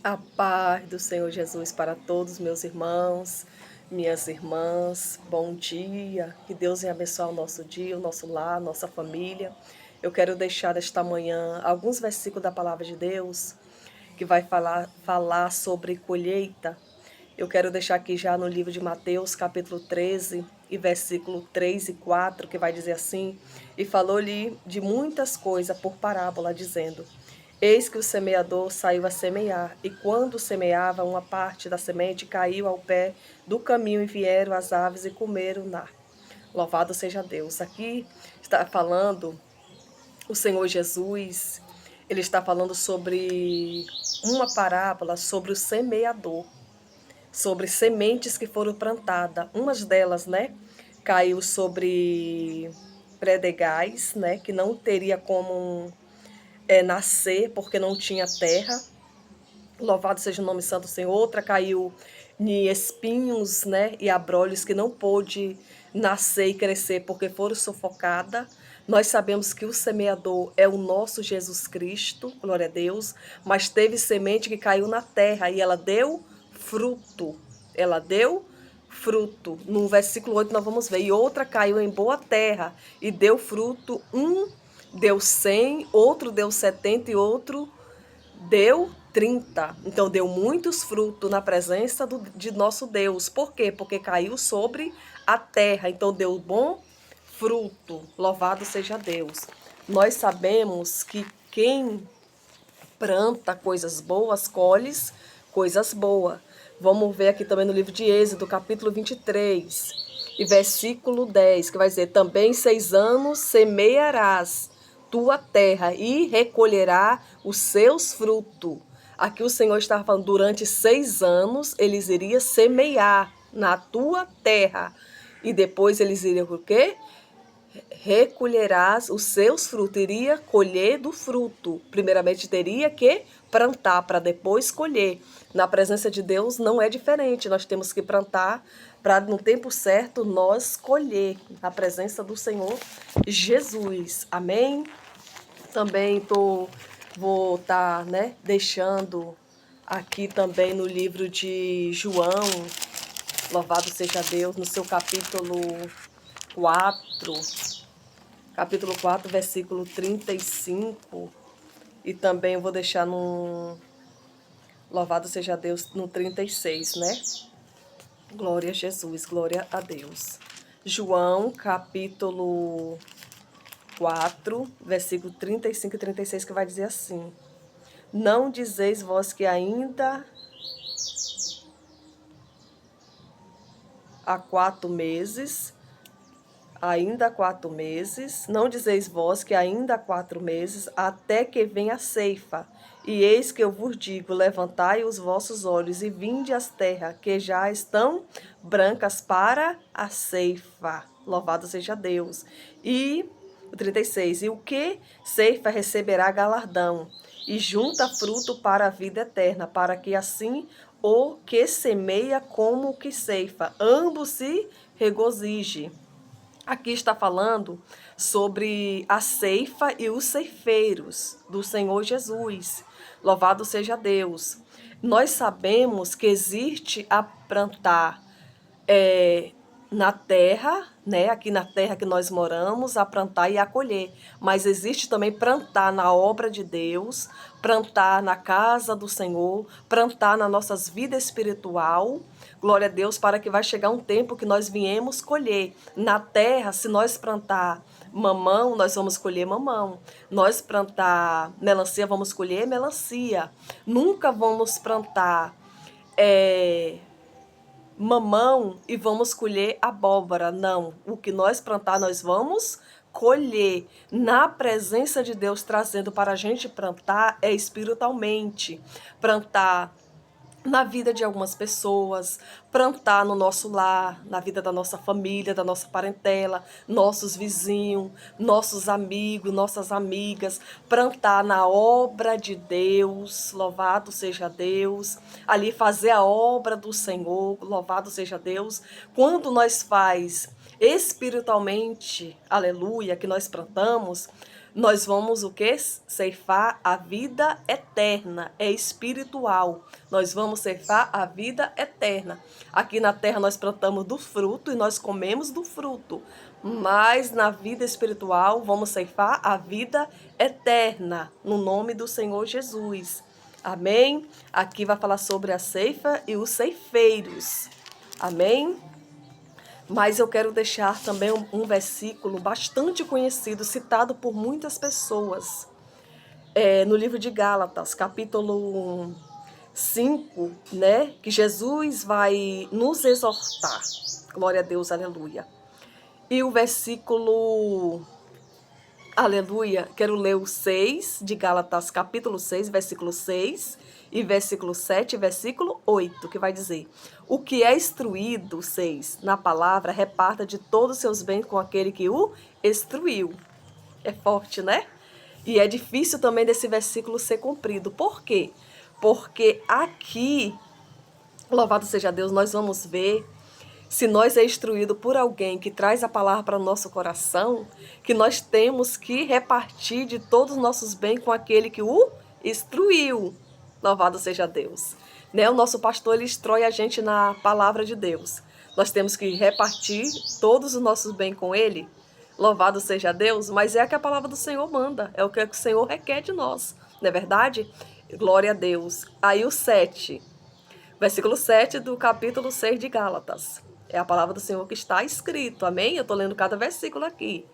A paz do Senhor Jesus para todos meus irmãos, minhas irmãs. Bom dia. Que Deus venha abençoar o nosso dia, o nosso lar, a nossa família. Eu quero deixar esta manhã alguns versículos da palavra de Deus que vai falar sobre colheita. Eu quero deixar aqui já no livro de Mateus, capítulo 13, e versículo 3 e 4, que vai dizer assim: E falou-lhe de muitas coisas por parábola, dizendo: Eis que o semeador saiu a semear, e quando semeava, uma parte da semente caiu ao pé do caminho, e vieram as aves e comeram-na. Louvado seja Deus. Aqui está falando o Senhor Jesus, ele está falando sobre uma parábola sobre o semeador, sobre sementes que foram plantadas. Umas delas, né, caiu sobre predegais, né, que não teria como nascer porque não tinha terra. Louvado seja o nome santo do Senhor. Outra caiu em espinhos, né, e abrolhos que não pôde nascer e crescer porque foram sufocadas. Nós sabemos que o semeador é o nosso Jesus Cristo, glória a Deus, mas teve semente que caiu na terra e ela deu fruto. Ela deu fruto. No versículo 8 nós vamos ver. E outra caiu em boa terra e deu fruto. Um deu 100, outro deu 70 e outro deu 30. Então deu muitos frutos na presença de nosso Deus. Por quê? Porque caiu sobre a terra. Então deu bom fruto. Louvado seja Deus. Nós sabemos que quem planta coisas boas, colhe coisas boas. Vamos ver aqui também no livro de Êxodo, capítulo 23, e versículo 10, que vai dizer: Também 6 anos semearás tua terra e recolherá os seus frutos. Aqui o Senhor estava falando, durante 6 anos eles iriam semear na tua terra. E depois eles iriam o quê? Recolherás os seus frutos, iria colher do fruto. Primeiramente teria que plantar para depois colher. Na presença de Deus não é diferente, nós temos que plantar para no tempo certo nós colher. Na presença do Senhor Jesus. Amém? Também vou estar, né, deixando aqui também no livro de João, louvado seja Deus, no seu quatro capítulo 4, versículo 35. E também eu vou deixar no louvado seja Deus no 36, né? Glória a Jesus, glória a Deus. João, capítulo 4, versículo 35 e 36, que vai dizer assim: Não dizeis vós que ainda há 4 meses, não dizeis vós que ainda há 4 meses, até que venha a ceifa. E eis que eu vos digo: levantai os vossos olhos e vinde as terras, que já estão brancas para a ceifa. Louvado seja Deus. E o 36, e o que ceifa receberá galardão, e junta fruto para a vida eterna, para que assim o que semeia como o que ceifa, ambos se regozije. Aqui está falando sobre a ceifa e os ceifeiros do Senhor Jesus. Louvado seja Deus. Nós sabemos que existe a plantar na terra, né? Aqui na terra que nós moramos, a plantar e a colher. Mas existe também plantar na obra de Deus, plantar na casa do Senhor, plantar nas nossas vidas espiritual. Glória a Deus, para que vai chegar um tempo que nós viemos colher. Na terra, se nós plantar mamão, nós vamos colher mamão. Nós plantar melancia, vamos colher melancia. Nunca vamos plantar mamão e vamos colher abóbora. Não, o que nós plantar, nós vamos colher. Na presença de Deus, trazendo para a gente plantar é espiritualmente. Plantar na vida de algumas pessoas, plantar no nosso lar, na vida da nossa família, da nossa parentela, nossos vizinhos, nossos amigos, nossas amigas, plantar na obra de Deus, louvado seja Deus, ali fazer a obra do Senhor, louvado seja Deus. Quando nós faz espiritualmente, aleluia, que nós plantamos, Nós vamos o quê? Ceifar a vida eterna, é espiritual. Nós vamos ceifar a vida eterna. Aqui na terra nós plantamos do fruto e nós comemos do fruto. Mas na vida espiritual vamos ceifar a vida eterna, no nome do Senhor Jesus. Amém? Aqui vai falar sobre a ceifa e os ceifeiros. Amém? Mas eu quero deixar também um versículo bastante conhecido, citado por muitas pessoas, no livro de Gálatas, capítulo 5, né? Que Jesus vai nos exortar. Glória a Deus, aleluia. E o versículo, aleluia, quero ler o 6 de Gálatas, capítulo 6, versículo 6, e versículo 7 e versículo 8, que vai dizer: o que é instruído, 6, na palavra, reparta de todos os seus bens com aquele que o instruiu. É forte, né? E é difícil também desse versículo ser cumprido. Por quê? Porque aqui, louvado seja Deus, nós vamos ver, se nós é instruído por alguém que traz a palavra para o nosso coração, que nós temos que repartir de todos os nossos bens com aquele que o instruiu. Louvado seja Deus. Né? O nosso pastor, ele instrui a gente na palavra de Deus. Nós temos que repartir todos os nossos bens com ele. Louvado seja Deus, mas é o que a palavra do Senhor manda, é o que o Senhor requer de nós, não é verdade? Glória a Deus. Aí o 7, versículo 7 do capítulo 6 de Gálatas. É a palavra do Senhor que está escrito, amém? Eu estou lendo cada versículo aqui.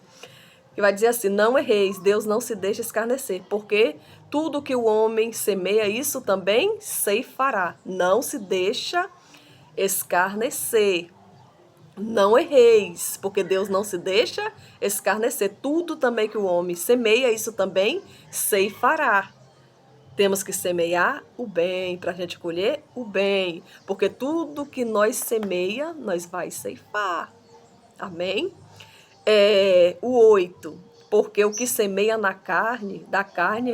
Que vai dizer assim: não erreis, Deus não se deixa escarnecer, porque tudo que o homem semeia, isso também ceifará. Não se deixa escarnecer. Não erreis, porque Deus não se deixa escarnecer. Tudo também que o homem semeia, isso também ceifará. Temos que semear o bem para a gente colher o bem, porque tudo que nós semeia, nós vai ceifar. Amém? O 8, porque o que semeia na carne, da carne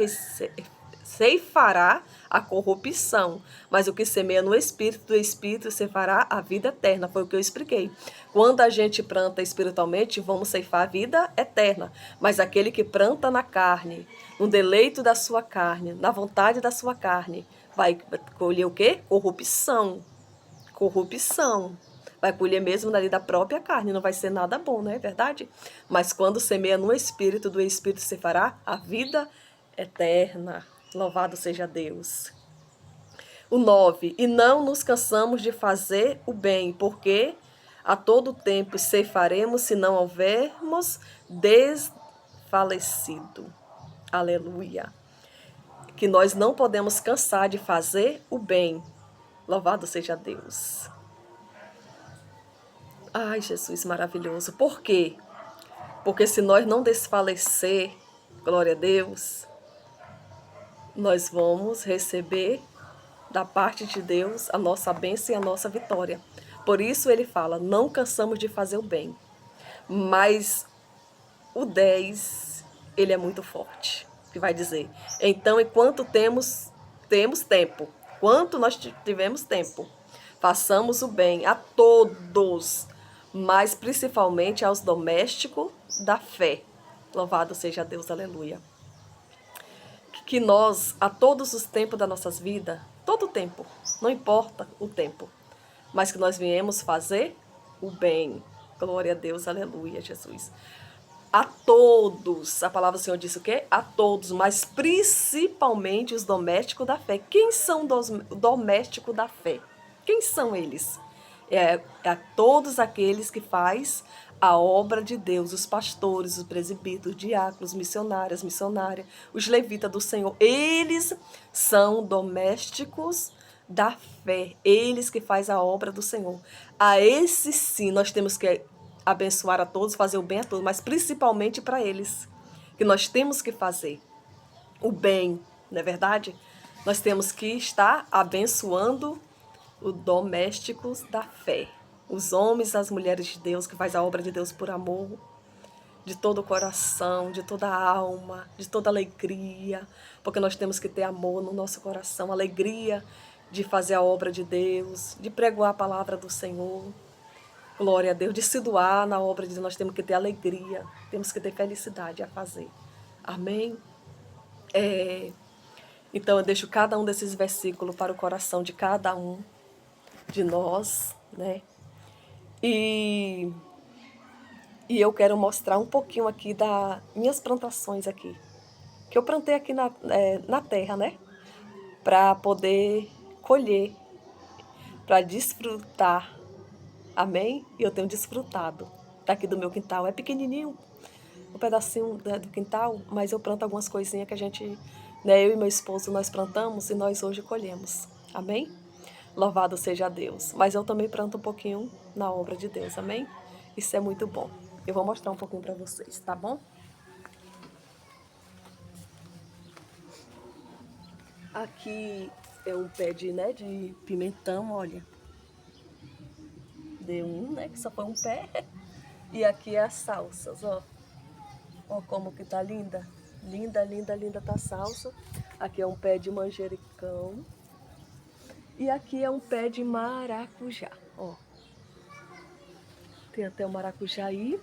ceifará a corrupção, mas o que semeia no Espírito, do Espírito ceifará a vida eterna. Foi o que eu expliquei. Quando a gente planta espiritualmente, vamos ceifar a vida eterna, mas aquele que planta na carne, no deleito da sua carne, na vontade da sua carne, vai colher o quê? Corrupção. Corrupção. Vai colher mesmo dali da própria carne, não vai ser nada bom, não é verdade? Mas quando semeia no Espírito, do Espírito se fará a vida eterna. Louvado seja Deus. O 9, e não nos cansamos de fazer o bem, porque a todo tempo ceifaremos se não houvermos desfalecido. Aleluia. Que nós não podemos cansar de fazer o bem. Louvado seja Deus. Ai, Jesus maravilhoso. Por quê? Porque se nós não desfalecer, glória a Deus, nós vamos receber da parte de Deus a nossa bênção e a nossa vitória. Por isso ele fala, não cansamos de fazer o bem. Mas o 10, ele é muito forte, que vai dizer, então, enquanto temos tempo, quanto nós tivemos tempo, façamos o bem a todos, mas principalmente aos domésticos da fé. Louvado seja Deus, aleluia. Que nós, a todos os tempos das nossas vidas, todo o tempo, não importa o tempo, mas que nós viemos fazer o bem. Glória a Deus, aleluia, Jesus. A todos, a palavra do Senhor disse o quê? A todos, mas principalmente os domésticos da fé. Quem são os domésticos da fé? Quem são eles? É a todos aqueles que faz a obra de Deus, os pastores, os presbíteros, os diáconos, missionárias, missionárias, os levitas do Senhor. Eles são domésticos da fé, eles que faz a obra do Senhor. A esses sim nós temos que abençoar a todos, fazer o bem a todos, mas principalmente para eles, que nós temos que fazer o bem, não é verdade? Nós temos que estar abençoando os domésticos da fé, os homens e as mulheres de Deus, que faz a obra de Deus por amor, de todo o coração, de toda a alma, de toda alegria, porque nós temos que ter amor no nosso coração, alegria de fazer a obra de Deus, de pregoar a palavra do Senhor. Glória a Deus, de se doar na obra de Deus, nós temos que ter alegria, temos que ter felicidade a fazer. Amém? Então eu deixo cada um desses versículos para o coração de cada um de nós, né? E eu quero mostrar um pouquinho aqui das minhas plantações aqui. Que eu plantei aqui na terra, né? Para poder colher, para desfrutar. Amém? E eu tenho desfrutado daqui do meu quintal. É pequenininho, um pedacinho do quintal, mas eu planto algumas coisinhas que a gente, né, eu e meu esposo, nós plantamos e nós hoje colhemos. Amém? Louvado seja Deus. Mas eu também planto um pouquinho na obra de Deus. Amém? Isso é muito bom. Eu vou mostrar um pouquinho para vocês, tá bom? Aqui é um pé de pimentão, olha. Deu um, né? Que só foi um pé. E aqui é as salsas, ó. Ó como que tá linda. Linda, linda, linda tá a salsa. Aqui é um pé de manjericão. E aqui é um pé de maracujá, ó. Tem até o maracujaí.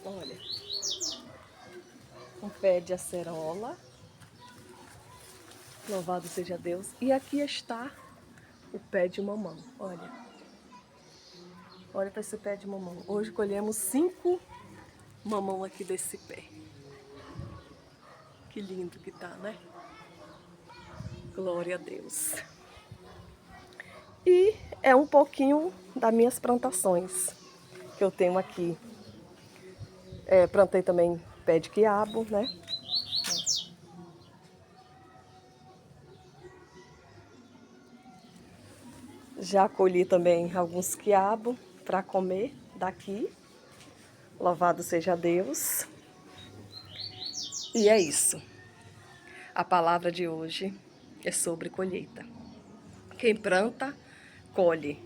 Olha. Um pé de acerola. Louvado seja Deus. E aqui está o pé de mamão, olha. Olha para esse pé de mamão. Hoje colhemos 5 mamão aqui desse pé. Que lindo que tá, né? Glória a Deus. E é um pouquinho das minhas plantações que eu tenho aqui. Plantei também pé de quiabo, né? Já colhi também alguns quiabos para comer daqui. Louvado seja Deus. E é isso. A palavra de hoje é sobre colheita. Quem planta, colhe.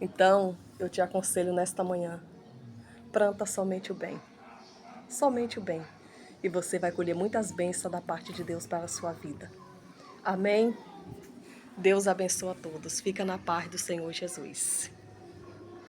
Então, eu te aconselho nesta manhã, planta somente o bem. Somente o bem. E você vai colher muitas bênçãos da parte de Deus para a sua vida. Amém? Deus abençoa a todos. Fica na paz do Senhor Jesus.